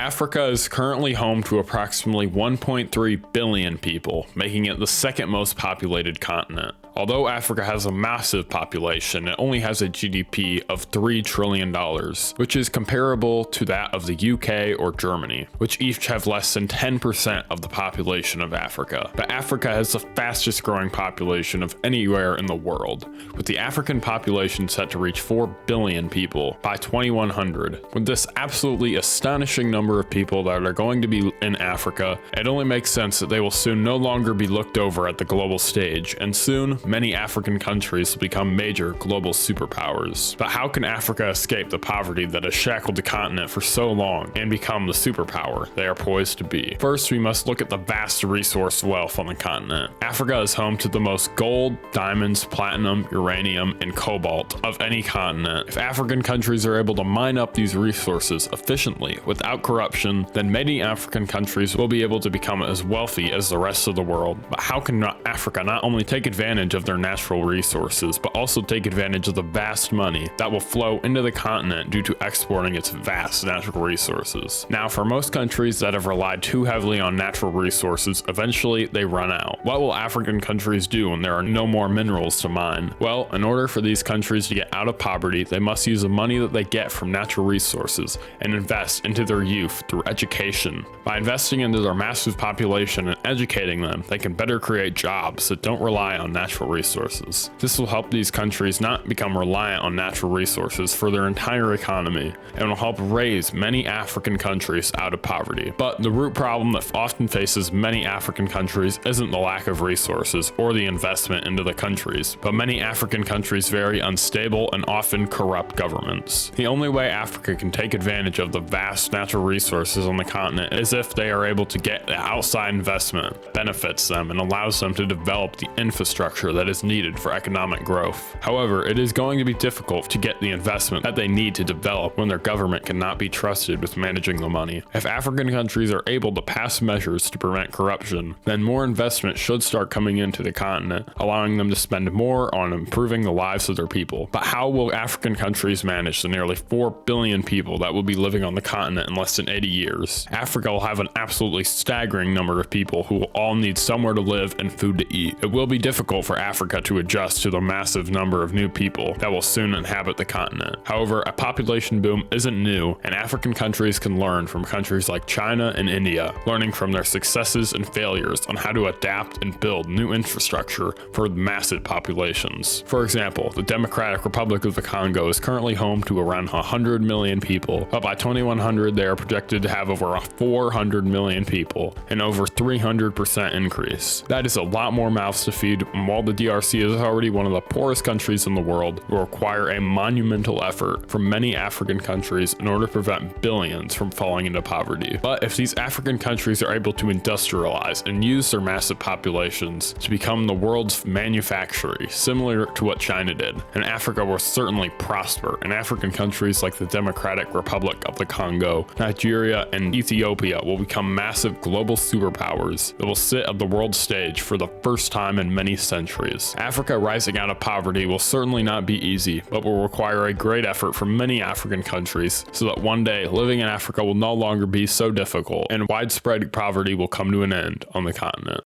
Africa is currently home to approximately 1.3 billion people, making it the second most populated continent. Although Africa has a massive population, it only has a GDP of $3 trillion, which is comparable to that of the UK or Germany, which each have less than 10% of the population of Africa. But Africa has the fastest growing population of anywhere in the world, with the African population set to reach 4 billion people by 2100. With this absolutely astonishing number of people that are going to be in Africa, it only makes sense that they will soon no longer be looked over at the global stage, and soon many African countries will become major global superpowers. But how can Africa escape the poverty that has shackled the continent for so long and become the superpower they are poised to be? First, we must look at the vast resource wealth on the continent. Africa is home to the most gold, diamonds, platinum, uranium, and cobalt of any continent. If African countries are able to mine up these resources efficiently without corruption, then many African countries will be able to become as wealthy as the rest of the world. But how can Africa not only take advantage of their natural resources, but also take advantage of the vast money that will flow into the continent due to exporting its vast natural resources? Now, for most countries that have relied too heavily on natural resources, eventually they run out. What will African countries do when there are no more minerals to mine? Well, in order for these countries to get out of poverty, they must use the money that they get from natural resources and invest into their youth through education. By investing into their massive population and educating them, they can better create jobs that don't rely on natural resources. This will help these countries not become reliant on natural resources for their entire economy, and will help raise many African countries out of poverty. But the root problem that often faces many African countries isn't the lack of resources or the investment into the countries, but many African countries very unstable and often corrupt governments. The only way Africa can take advantage of the vast natural resources on the continent is if they are able to get the outside investment that benefits them and allows them to develop the infrastructure that is needed for economic growth. However, it is going to be difficult to get the investment that they need to develop when their government cannot be trusted with managing the money. If African countries are able to pass measures to prevent corruption, then more investment should start coming into the continent, allowing them to spend more on improving the lives of their people. But how will African countries manage the nearly 4 billion people that will be living on the continent in less than 80 years? Africa will have an absolutely staggering number of people who will all need somewhere to live and food to eat. It will be difficult for Africa to adjust to the massive number of new people that will soon inhabit the continent. However, a population boom isn't new, and African countries can learn from countries like China and India, learning from their successes and failures on how to adapt and build new infrastructure for massive populations. For example, the Democratic Republic of the Congo is currently home to around 100 million people, but by 2100 they are projected to have over 400 million people, an over 300% increase. That is a lot more mouths to feed, and while the DRC is already one of the poorest countries in the world, it will require a monumental effort from many African countries in order to prevent billions from falling into poverty. But if these African countries are able to industrialize and use their massive populations to become the world's manufacturing, similar to what China did, and Africa will certainly prosper, and African countries like the Democratic Republic of the Congo, Nigeria, and Ethiopia will become massive global superpowers that will sit at the world stage for the first time in many centuries. Africa rising out of poverty will certainly not be easy, but will require a great effort from many African countries so that one day living in Africa will no longer be so difficult and widespread poverty will come to an end on the continent.